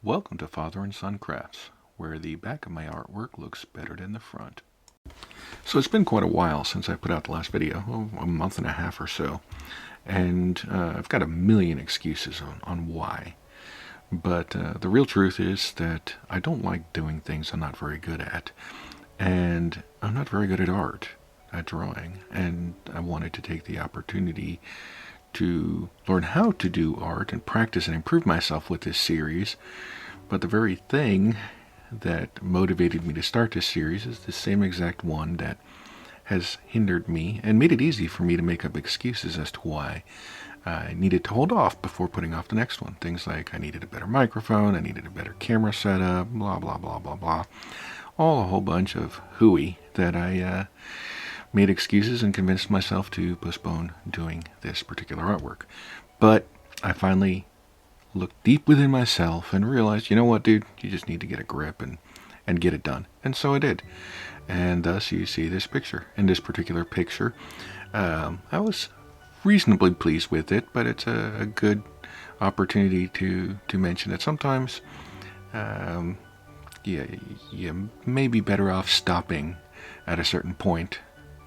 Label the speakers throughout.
Speaker 1: Welcome to Father and Son Crafts, where the back of my artwork looks better than the front. So it's been quite a while since I put out the last video, a month and a half or so, and I've got a million excuses on why. But the real truth is that I don't like doing things I'm not very good at, and I'm not very good at art, at drawing, and I wanted to take the opportunity to learn how to do art and practice and improve myself with this series. But the very thing that motivated me to start this series is the same exact one that has hindered me and made it easy for me to make up excuses as to why I needed to hold off before putting off the next one. Things like I needed a better microphone, I needed a better camera setup, blah, blah, blah, blah, blah. All a whole bunch of hooey that I made excuses and convinced myself to postpone doing this particular artwork. But I finally looked deep within myself and realized, you know what, dude, you just need to get a grip and get it done. And so I did. And thus you see this picture. In this particular picture, I was reasonably pleased with it, but it's a good opportunity to mention that sometimes you may be better off stopping at a certain point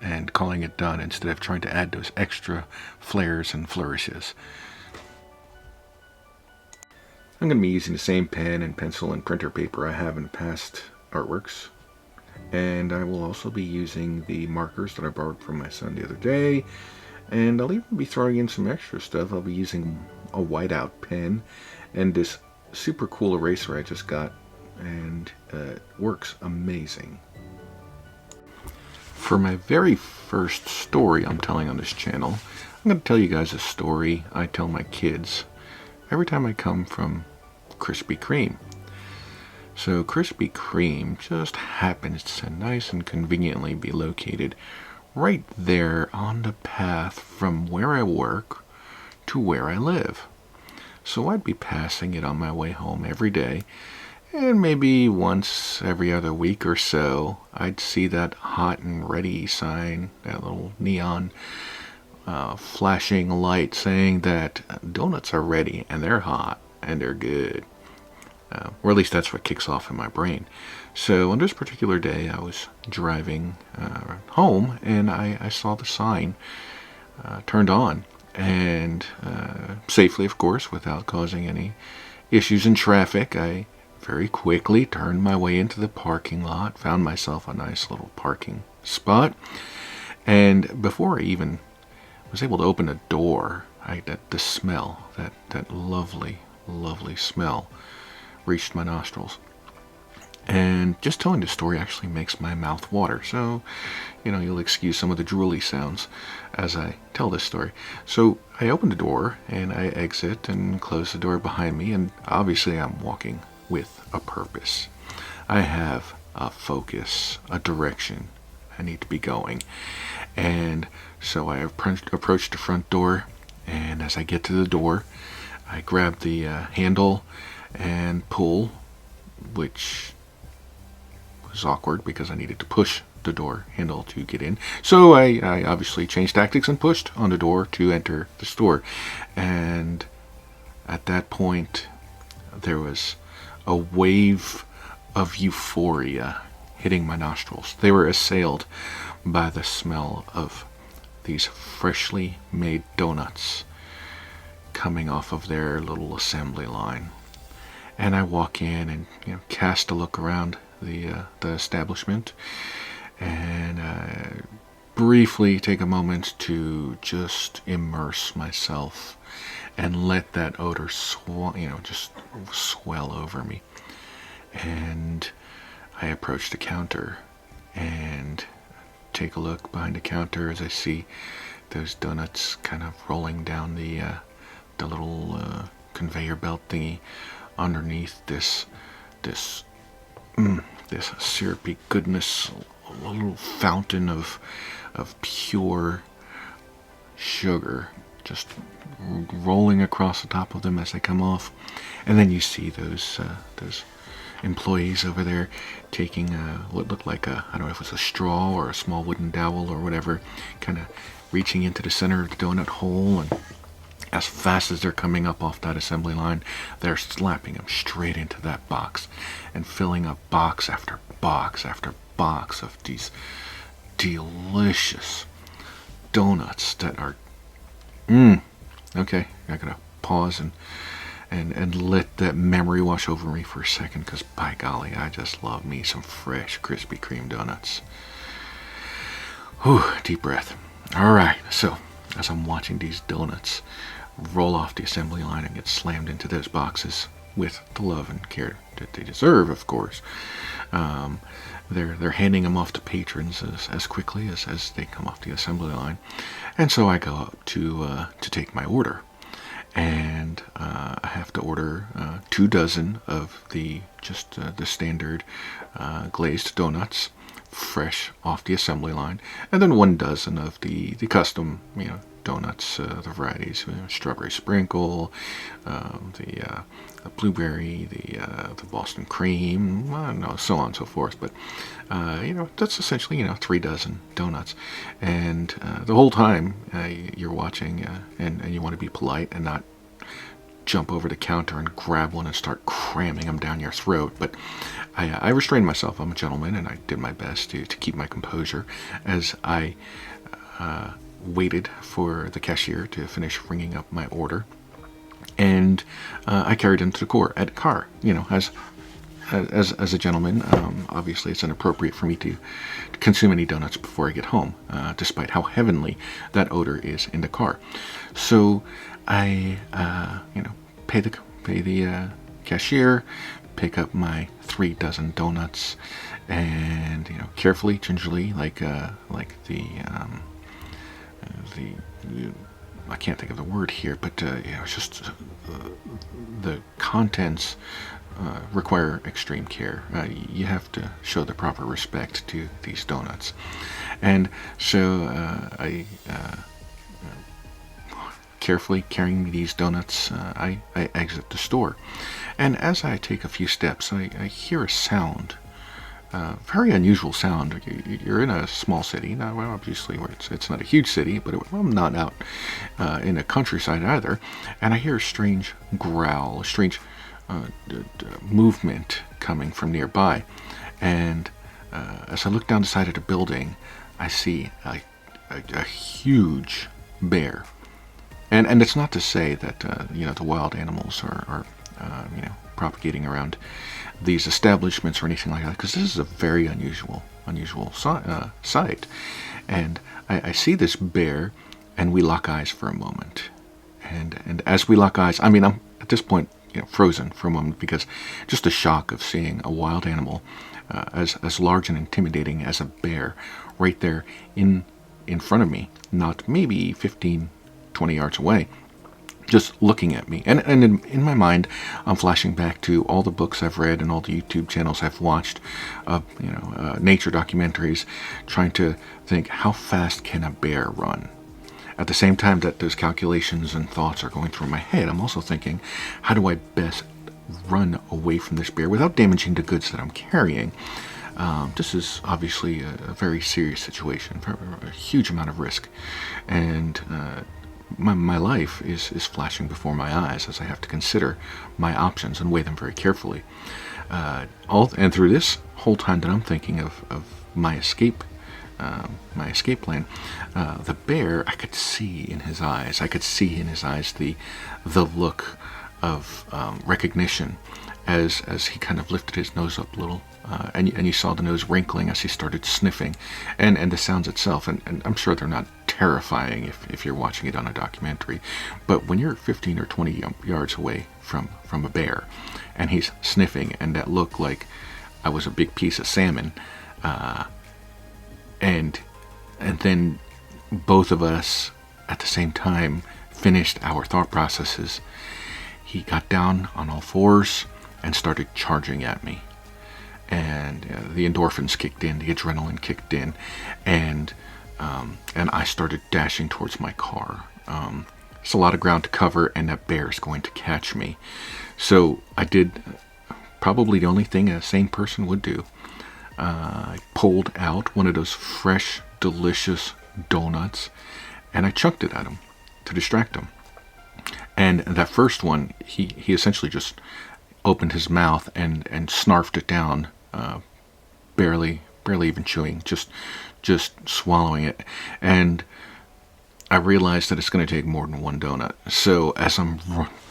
Speaker 1: and calling it done instead of trying to add those extra flares and flourishes. I'm going to be using the same pen and pencil and printer paper I have in past artworks, and I will also be using the markers that I borrowed from my son the other day, and I'll even be throwing in some extra stuff. I'll be using a whiteout pen and this super cool eraser I just got, and it works amazing. For my very first story I'm telling on this channel, I'm going to tell you guys a story I tell my kids every time I come from Krispy Kreme. So Krispy Kreme just happens to nice and conveniently be located right there on the path from where I work to where I live. So I'd be passing it on my way home every day, and maybe once every other week or so, I'd see that hot and ready sign, that little neon flashing light saying that donuts are ready and they're hot and they're good. Or at least that's what kicks off in my brain. So on this particular day, I was driving home and I saw the sign turned on, and safely, of course, without causing any issues in traffic, I very quickly turned my way into the parking lot, found myself a nice little parking spot, and before I even was able to open a door, the smell, that lovely, lovely smell reached my nostrils. And just telling the story actually makes my mouth water, so you'll excuse some of the drooly sounds as I tell this story. So I open the door and I exit and close the door behind me, and obviously I'm walking with a purpose. I have a focus, a direction I need to be going. And so I approach the front door, and as I get to the door, I grab the handle and pull, which was awkward because I needed to push the door handle to get in. So I obviously changed tactics and pushed on the door to enter the store. And at that point, there was a wave of euphoria hitting my nostrils. They were assailed by the smell of these freshly made donuts coming off of their little assembly line. And I walk in and cast a look around the establishment, and briefly take a moment to just immerse myself and let that odor just swell over me. And I approach the counter and take a look behind the counter as I see those donuts kind of rolling down the little conveyor belt thingy underneath this syrupy goodness, a little fountain of pure sugar just rolling across the top of them as they come off. And then you see those employees over there taking what looked like I don't know if it was a straw or a small wooden dowel or whatever, kind of reaching into the center of the donut hole and As fast as they're coming up off that assembly line, they're slapping them straight into that box and filling up box after box after box of these delicious donuts that are okay. I gotta pause and let that memory wash over me for a second, because by golly, I just love me some fresh Krispy Kreme donuts. Whew, deep breath. All right, so as I'm watching these donuts roll off the assembly line and get slammed into those boxes with the love and care that they deserve, of course, they're handing them off to patrons as quickly as they come off the assembly line. And so I go up to take my order. And I have to order 2 dozen of the standard glazed donuts, fresh off the assembly line, and then 1 dozen of the custom donuts, the varieties, strawberry sprinkle, the blueberry, the Boston cream, I don't know, so on and so forth. But that's essentially 3 dozen donuts, and the whole time you're watching, and you want to be polite and not jump over the counter and grab one and start cramming them down your throat. But I restrained myself. I'm a gentleman, and I did my best to keep my composure as I waited for the cashier to finish ringing up my order. And I carried him to the car. As a gentleman, obviously it's inappropriate for me to consume any donuts before I get home, despite how heavenly that odor is in the car. So I, pay the cashier, pick up my 3 dozen donuts, and carefully, gingerly, like the I can't think of the word here, but it's just the contents require extreme care. You have to show the proper respect to these donuts, and so I carefully carrying these donuts, I exit the store, and as I take a few steps, I hear a sound. Very unusual sound. You're in a small city. Now, well, obviously, it's not a huge city, but I'm not out in a countryside either. And I hear a strange growl, a strange movement coming from nearby. And as I look down the side of the building, I see a huge bear. And it's not to say that the wild animals are propagating around these establishments or anything like that, because this is a very unusual sight. And I see this bear, and we lock eyes for a moment. And as we lock eyes, I'm at this point frozen for a moment, because just the shock of seeing a wild animal as large and intimidating as a bear right there in front of me, not maybe 15, 20 yards away, just looking at me. And in my mind, I'm flashing back to all the books I've read and all the YouTube channels I've watched, nature documentaries, trying to think, how fast can a bear run? At the same time that those calculations and thoughts are going through my head, I'm also thinking, how do I best run away from this bear without damaging the goods that I'm carrying? This is obviously a very serious situation, a huge amount of risk, and my life is flashing before my eyes as I have to consider my options and weigh them very carefully. And through this whole time that I'm thinking of my escape plan, the bear, I could see in his eyes. The look of recognition as he kind of lifted his nose up a little, and you saw the nose wrinkling as he started sniffing, and the sounds itself. And I'm sure they're not terrifying if you're watching it on a documentary, but when you're 15 or 20 yards away from a bear, and he's sniffing, and that looked like I was a big piece of salmon, and then both of us at the same time finished our thought processes. He got down on all fours and started charging at me, and the endorphins kicked in, the adrenaline kicked in, and I started dashing towards my car. It's a lot of ground to cover, and that bear is going to catch me. So I did probably the only thing a sane person would do. I pulled out one of those fresh, delicious donuts, and I chucked it at him to distract him. And that first one, he essentially just opened his mouth and snarfed it down, barely even chewing, just swallowing it. And I realized that it's going to take more than one donut. So as I'm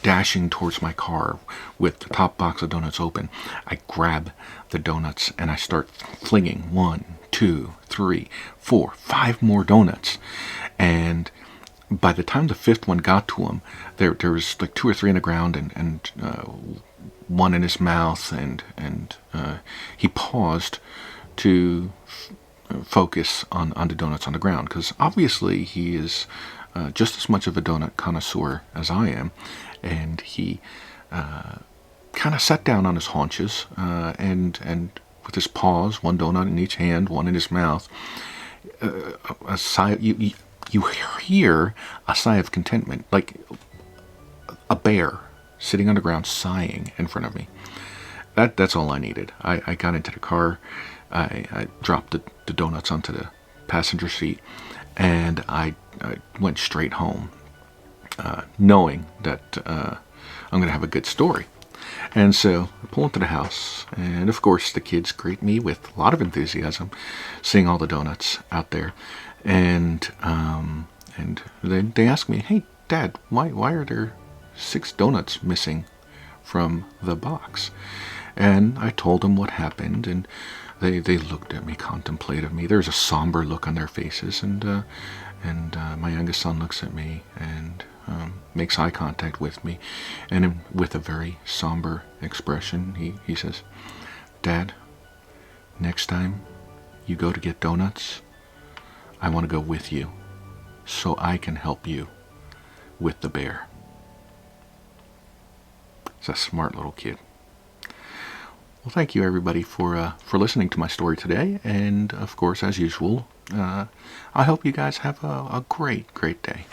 Speaker 1: dashing towards my car with the top box of donuts open, I grab the donuts and I start flinging 1, 2, 3, 4, 5 more donuts. And by the time the fifth one got to him, there was like 2 or 3 on the ground, and one in his mouth, and he paused to focus on the donuts on the ground, because obviously he is just as much of a donut connoisseur as I am, and he kind of sat down on his haunches, and with his paws, one donut in each hand, one in his mouth, a sigh. You hear a sigh of contentment, like a bear sitting on the ground sighing in front of me. That's all I needed. I got into the car, I dropped the donuts onto the passenger seat, and I went straight home, knowing that I'm going to have a good story. And so I pull into the house, and of course the kids greet me with a lot of enthusiasm, seeing all the donuts out there. And they ask me, "Hey, Dad, why are there 6 donuts missing from the box?" And I told them what happened, and they looked at me contemplatively. There's a somber look on their faces, and my youngest son looks at me and makes eye contact with me, and with a very somber expression, he says, "Dad, next time you go to get donuts, I want to go with you so I can help you with the bear." He's a smart little kid. Well, thank you everybody for listening to my story today, and of course, as usual, I hope you guys have a great day.